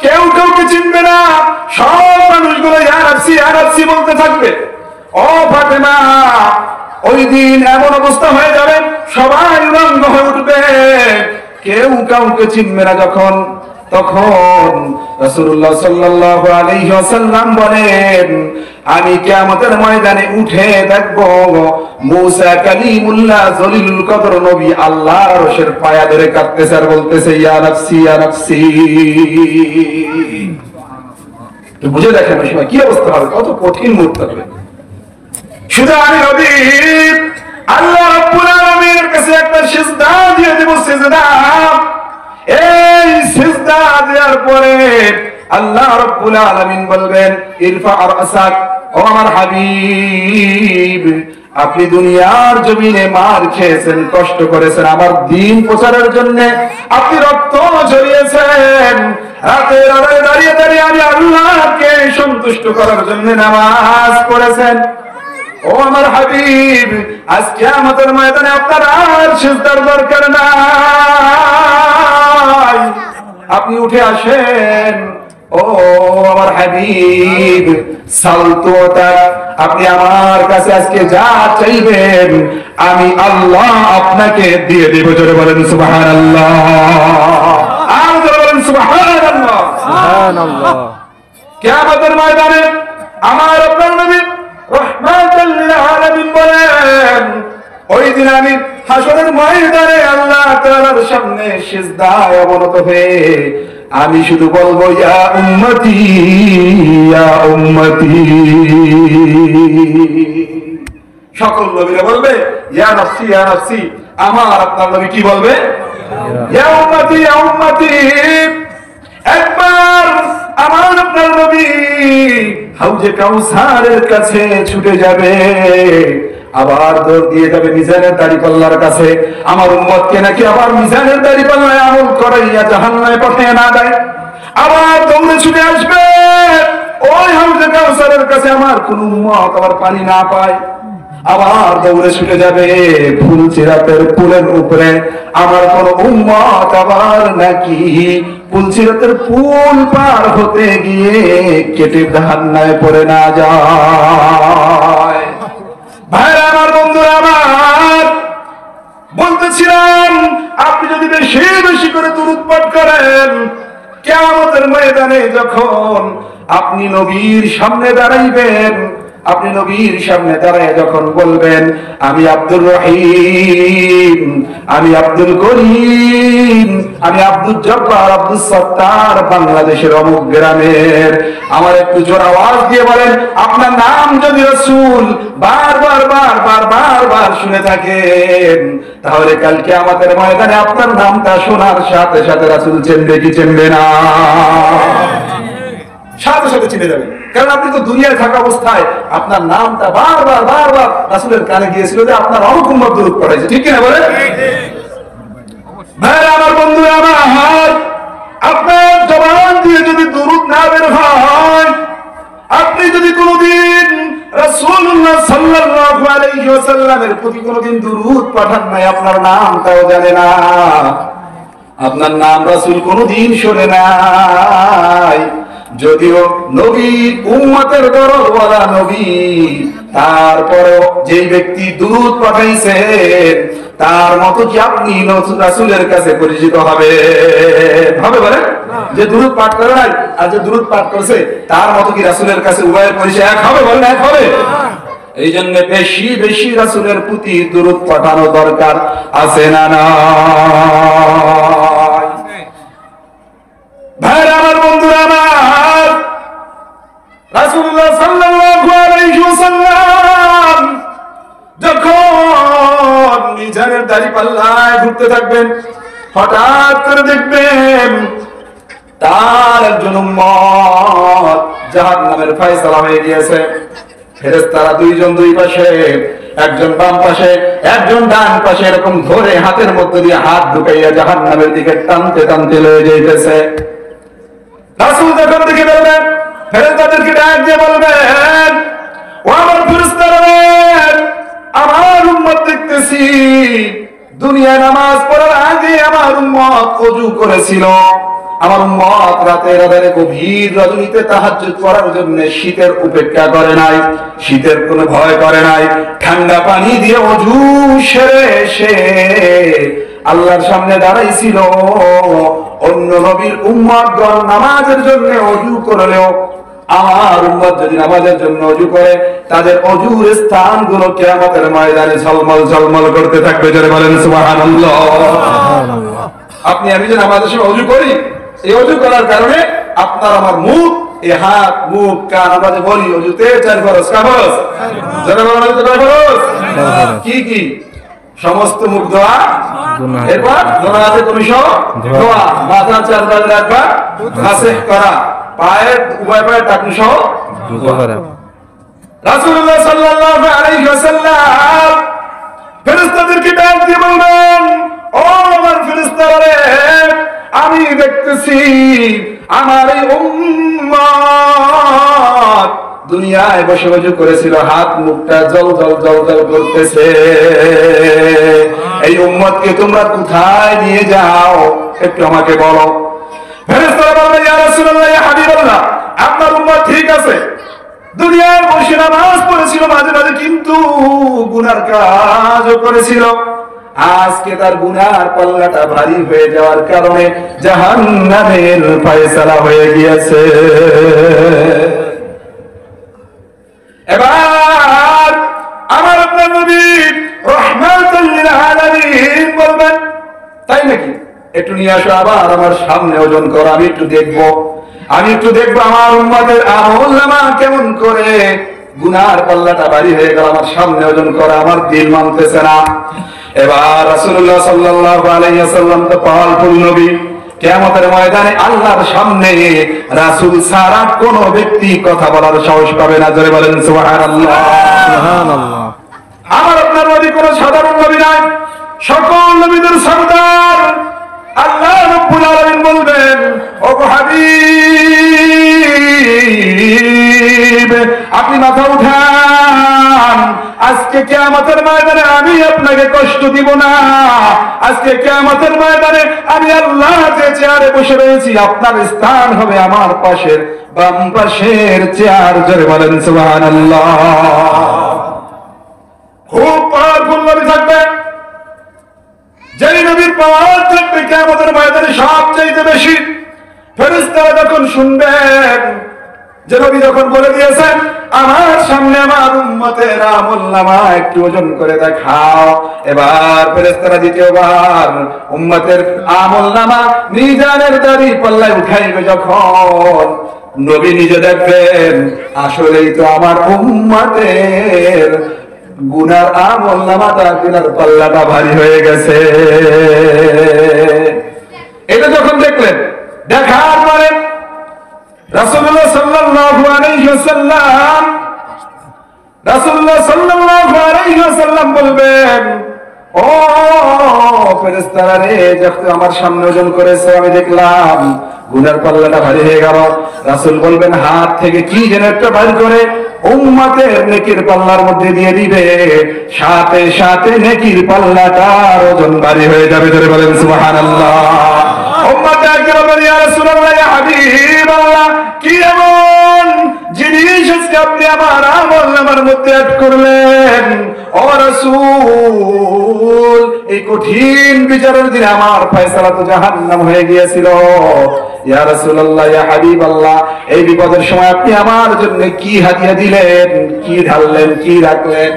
কেউ কাউকে চিনবে না, সব মানুষগুলো ইয়া নাফসি ইয়া নাফসি বলতে থাকবে। ও ফাতেমা, ওই দিন এমন অবস্থা হয়ে যাবে, সবাই উলঙ্গ হয়ে উঠবে, কেউ কাউকে চিনবে না। তখন রাসূলুল্লাহ সাল্লাল্লাহু আলাইহি ওয়াসাল্লাম বলেন, আমি কিয়ামতের ময়দানে উঠে দেখব মুসা কালিমুল্লাহ জলিলুল কদর নবী আল্লাহর আরশের পায়া ধরে কাঁদতেছে আর বলতেছে ইয়া নাফসি ইয়া নাফসি। তো বুঝে দেখেন কি অবস্থা হবে, কত কঠিন মুহূর্ত হবে। শুধু আমি নবী আল্লাহ রাব্বুল আলামিনের কাছে একটা সিজদা দিয়ে দেব, সিজদা। এই সিজদা দেওয়ার পরে আল্লাহ রাব্বুল আলামিন বলবেন ইরফা রাসাক, ও আমার হাবিব, আপনি দুনিয়ার জমিনে মার খেয়েছেন, কষ্ট করেছেন আমার দ্বীন প্রচারের জন্য, আপনি রক্ত ঝরিয়েছেন, রাতের আড়ালে দাঁড়িয়ে দাঁড়িয়ে আমি আল্লাহকে সন্তুষ্ট করার জন্য নামাজ পড়েছেন। ও আমার হাবিব, আজকে আমাদের ময়দানে আপনার আর সিজদার দরকার নাই, আপনি উঠে আসেন। ও আমার হাবিব, সালতুতা, আপনি আমার কাছে আজকে যা চাইবেন আমি আল্লাহ আপনাকে দিয়ে দেব। জোরে বলেন সুবহানাল্লাহ, আর জোরে বলেন সুবহানাল্লাহ, সুবহানাল্লাহ। কিয়ামতের ময়দানে আমার আপনার নবী রাহমাতাল লিল আলামিন বলেন, ওই দিন আমি হাসরের ময়দানে আল্লাহ তাআলার সামনে সিজদায় অবনত হয়ে আমি শুধু বলবো ইয়া উম্মতি ইয়া উম্মতি। সকল নবীরা বলবে ইয়া নাফসি ইয়া নাফসি, আমার আপনার নবী কি বলবে? ইয়া উম্মতি ইয়া উম্মতি। একবার আমার আপনার নবী হাউজে কাউসারের কাছে ছুটে যাবে, আবার দৌড় দিয়ে যাবে মিজানের দাড়িপাল্লার কাছে। আমার উম্মতকে নাকি আবার মিজানের দাড়িপাল্লায় আমল করাইয়া জাহান্নামে পাঠিয়ে না দেয়, আবার দৌড়ে ছুটে আসবে ওই হাউজে কাউসারের কাছে, আমার কোন উম্মত আবার পানি না পায়, আবার দৌড়ে ছুটে যাবে ফুলসিরাতের পুলের উপরে, আমার কোন উম্মত আবার নাকি ফুলসিরাতের পুল পার হতে গিয়ে কেটে জাহান্নামে পড়ে না যায়। ভাইরা আমার, বন্ধুরা আমার, বলতেছিলাম আপনি যদি বেশি বেশি করে দুরূদ পাঠ করেন, কিয়ামতের ময়দানে যখন আপনি নবীর সামনে দাঁড়াইবেন, আপনি নবীর সামনে দাঁড়ায় যখন বলবেন আমি আব্দুর রহিম, আমি আব্দুল করিম, আমি আব্দুল জব্বার, আব্দুল সত্তার, বাংলাদেশের অমুক গ্রামের, আমার একটু জোর আওয়াজ দিয়ে বলেন আপনার নাম যদি রাসূল বারবার বারবার বারবার শুনে থাকেন, তাহলে কালকে আমাদের ময়দানে আপনার নামটা শোনার সাথে সাথে রাসূল চিনবে কি চিনবে না? সাথে সাথে চিনে যাবে, কারণ আপনি তো দুনিয়ায় থাকা অবস্থায় আপনার নামটা বারবার বারবার রাসূলের কানে গিয়েছিল যে আপনার অমুক উম্মত দুরূদ পড়াইছে, ঠিক কিনা বলেন? ভাইরা আমার, বন্ধুরা আমার, আপনার জবান দিয়ে যদি দুরূদ না বের হয়, আপনি যদি কোনোদিন রাসূলুল্লাহ সাল্লাল্লাহু আলাইহি ওয়াসাল্লামের প্রতি কোনোদিন দুরূদ পাঠান নাই, আপনার নামটাও জানে না, আপনার নাম রাসূল কোনোদিন শোনে নাই, যদিও নবী উম্মতের দরবারা নবী, তারপরেও যেই ব্যক্তি দুরূদ পাঠাইছেন তার মতো কি আপনি রাসূলের কাছে পরিচিত হবে বলেন? যে দুরূদ পাঠ করে নাই আর যে দুরূদ পাঠ করছে তার মতো কি রাসূলের কাছে উভয়ের পরিচয় এক হবে? বলেন এক হবে? এই জন্য বেশি বেশি রাসূলের প্রতি দুরূদ পাঠানো দরকার আছে না না? ভাইরা আমার, বন্ধুরা আমার, রাসূলুল্লাহ সাল্লাল্লাহু আলাইহি ওয়াসাল্লাম যখন মিজানের দাড়িপাল্লায় ঘুরতে থাকবেন, হঠাৎ করে দেখবেন তার একজন উম্মত জাহান্নামের ফয়সালা হয়ে গিয়েছে। ফেরেশতারা দুইজন দুই পাশে, একজন বাম পাশে একজন ডান পাশে, এরকম ধরে হাতের মধ্যে দিয়ে হাত ঢুকাইয়া জাহান্নামের দিকে টানতে টানতে লয়ে যাইতেছে। রাসূল যখন দেখে বলবেন, ফেরেশতাদেরকে ডাক দিয়ে বলবেন, ও আমার ফেরেশতারা, আমার উম্মত দেখতেছি দুনিয়ায় নামাজ পড়ার আগে আমার উম্মত ওযু করেছিল, আমার উম্মত রাতের আধারে গভীর রজনীতে তাহাজ্জুদ পড়ার জন্য শীতের উপেক্ষা করে নাই, শীতের কোনো ভয় করে নাই। ঠান্ডা পানি দিয়ে ওযু সেরে সে আল্লাহর সামনে দাঁড়াইছিল। অন্য নবীর উম্মতগণ নামাজের জন্য ওযু করলেও আমার উম্মত যদি নামাজের জন্য ওযু করে তাদের ওযুর স্থানগুলো কিয়ামতের ময়দানে ঝলমল ঝলমল করতে থাকবে। জোরে বলেন সুবহানাল্লাহ। আপনি আমি যে নামাজের সময় ওযু করি, এই ওযু করার কারণে আপনার আমার মুখ, এই হাত, মুখ, কান, আমরা যে বলি ওযুতে 4 ফরজ, কয় ফরজ? জোরে বলেন কয় ফরজ? কি কি? সমস্ত মুখ ধোয়া, এরপর ধোয়াতে তুমি সহ ধোয়া, মাথা 4 বার রাখবা, মাসহ করা, পায়ের উভয় পায়ের টাকনু সহ করা। রাসূলুল্লাহ সাল্লাল্লাহু আলাইহি ওয়াসাল্লাম ফেরেশতাদেরকে ডাক দিয়ে বললেন, ও আমার ফেরেশতারা, আমি দেখতেছি আমার এই উম্মত দুনিয়ায় বসে বসে করেছিল, হাত মুখটা জল জল জল জল করতেছে। এই উম্মতকে তোমরা কোথায় নিয়ে যাও একটু আমাকে বলো। ফেরেশতারা বললেন, ইয়া রাসূলুল্লাহ, ইয়া হাবিবাল্লাহ, আপনার উম্মত ঠিক আছে, দুনিয়ায় বসে নামাজ পড়েছিল মাঝে মাঝে, কিন্তু গুনার কাজও করেছিল। আজকে তার গুনার পাল্লাটা ভারী হয়ে যাওয়ার কারণে জাহান্নামের ফয়সালা হয়ে গিয়েছে। এবার আমার আপনার নবী রাহমাতুল লিল আলামিন বলবেন, তাই নাকি? একটু নিয়ে আসো আবার আমার সামনে ওজন করো, আমি একটু দেখবো আমার উম্মতের আমলনামা কেমন করে গুনার পাল্লাটা ভারী হয়ে গেল। আমার সামনে ওজন করা, আমার দিল মানতেছে না। এবার রাসূলুল্লাহ সাল্লাল্লাহু আলাইহি ওয়াসাল্লাম তো পাওয়ারফুল নবী, কিয়ামতের ময়দানে আল্লাহর সামনে রাসূল ছাড়া কোন ব্যক্তি কথা বলার সাহস পাবে না। জোরে বলেন সুবহানাল্লাহ। সুবহানাল্লাহ। আমার আপনার নবী কোন সাধারণ নবী নয়, সকল নবীদের সরদার। আল্লাহ রাব্বুল আলামিন বলবেন, ও হাবিব, আপনি মাথা উঠান, আজকে কিয়ামতের ময়দানে আমি আপনাকে কষ্ট দিব না। আজকে কিয়ামতের ময়দানে আমি আল্লাহ যে চেয়ারে বসে রয়েছি, আপনার স্থান হবে আমার পাশের বাম পাশের চেয়ার। জোরে বলেন সুবহানাল্লাহ। খুব পাওয়ারফুল নবী থাকবে, যেই নবীর পাওয়ার থাকবে কিয়ামতের ময়দানে সবচেয়ে বেশি। ফেরেশতারা যখন শুনবেন যে নবী যখন বলে দিয়েছেন, আমার সামনে আমার উম্মতের আমলনামা একটু ওজন করে দেখাও, এবার ফেরেশতারা দ্বিতীয়বার উম্মতের আমলনামা মিজানের দাড়ি পাল্লায় উঠাইবে। যখন নবী নিজে দেখবেন আসলেই তো আমার উম্মতের গুনার আমলনামাটা, গুনার পাল্লাটা ভারী হয়ে গেছে। এটা যখন দেখলেন, দেখার পরে রাসূলুল্লাহ সাল্লাল্লাহু আলাইহি ওয়াসাল্লাম বলবেন, ও ফেরেশতারা রে, যখন আমার সামনে ওজন করেছে আমি দেখলাম গুনার পাল্লাটা ভারী হয়ে গেল। রাসূল বলবেন, হাত থেকে কি যেন একটা বাইর করে উম্মতের নেকির পাল্লার মধ্যে দিয়ে দিবে, সাথে সাথে নেকির পাল্লাটার ওজন ভারী হয়ে যাবে। জোরে বলেন সুবহানাল্লাহ। উম্মত একজন বলে, ইয়া রাসূলুল্লাহ, ইয়া হাবিবাল্লাহ, কি এমন জিনিস আজকে আপনি আমার আমলনামার মধ্যে অ্যাড করলেন? ও রাসূল, এই কঠিন বিচারের দিনে আমার ফয়সালা তো জাহান্নাম হয়ে গিয়েছিল। ইয়া রাসূলুল্লাহ, ইয়া হাবিবাল্লাহ, এই বিপদের সময় আপনি আমার জন্য কি হাদিয়া দিলেন, কি ঢাললেন, কি রাখলেন,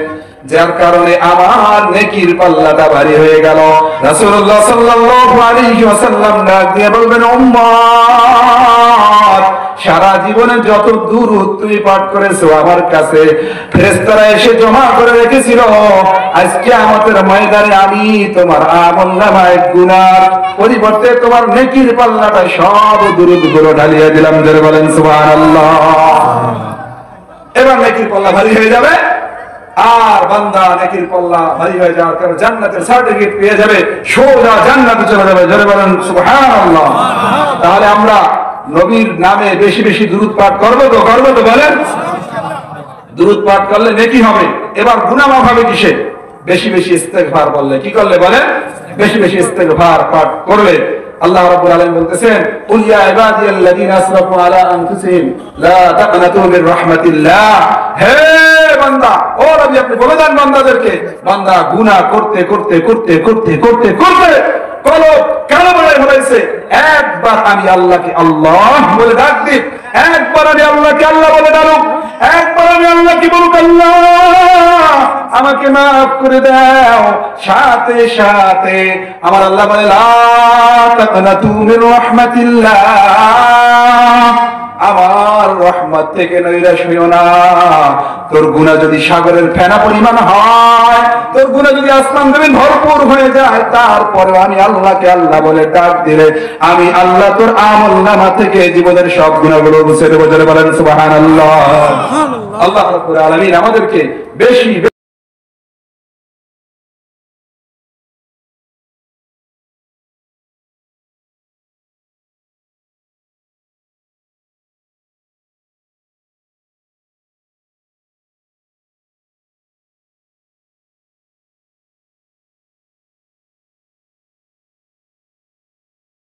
যার কারণে আমার নেকির পাল্লাটা ভারী হয়ে গেল। রাসূলুল্লাহ সাল্লাল্লাহু আলাইহি ওয়াসাল্লাম ডাক দিয়ে বলবেন, উম্মত, সারা জীবনে যত দুরূদ তুমি পাঠ করেছো আমার কাছে ফেরেশতারা এসে জমা করে রেখেছিল, আজকে আমাদের ময়দানে আমি তোমার আমলনামায় গুনার পরিবর্তে তোমার নেকির পাল্লাটা সব দুরূদগুলো ঢালিয়ে দিলাম। জোরে বলেন সুবহানাল্লাহ। এবার নেকির পাল্লা ভারী হয়ে যাবে, আর বান্দা নেকির পাল্লা ভারী হয়ে যাওয়ার কারণে জান্নাতের সার্টিফিকেট পেয়ে যাবে, সোজা জান্নাতে চলে যাবে। জোরে বলেন সুবহানাল্লাহ। তাহলে আমরা নবীর নামে বেশি বেশি দুরূদ পাঠ করবো তো বলেন? দুরূদ পাঠ করলে নেকি হবে। এবার গুনাহ মাফ হবে কিসে? বেশি বেশি ইস্তেগফার বললে। কি করলে বলেন? বেশি বেশি ইস্তেগফার পাঠ করলে আল্লাহ রাব্বুল আলামিন বলতেছেন, কুল ইয়া ইবাদিয়াল্লাযীনা আসরাফু আলা আনফুসিহিম লা তাকনাতু মির রাহমাতিল্লাহ। হে বান্দা, ও নবী আপনি বলে দেন বান্দাদেরকে, বান্দা গুনাহ করতে করতে করতে করতে করতে করতে কলব কেন হয়েছে, একবার আমি আল্লাহকে আল্লাহ বলে ডাক দিই, একবার আমি আল্লাহকে আল্লাহ বলে ডাকুক, একবার আমি আল্লাহকে বলুক আল্লাহ আমাকে মাফ করে দাও, সাথে সাথে আমার আল্লাহ বলে লা তাকনাতু মির রাহমাতিল্লাহ, আমার রহমত থেকে নৈরাশ হইও না। তোর গুনাহ যদি সাগরের ফেনা পরিমাণ হয়, তোর গুনাহ যদি আসমান জমিন ভরপুর হয়ে যায়, তারপরে আমি আল্লাহকে আল্লাহ বলে ডাক দিলে আমি আল্লাহ তোর আমলনামা থেকে জীবনের সব গুনাহগুলো মুছে দেব। বলেন সুবহানাল্লাহ। আল্লাহ রাব্বুল আলামিন আমাদেরকে বেশি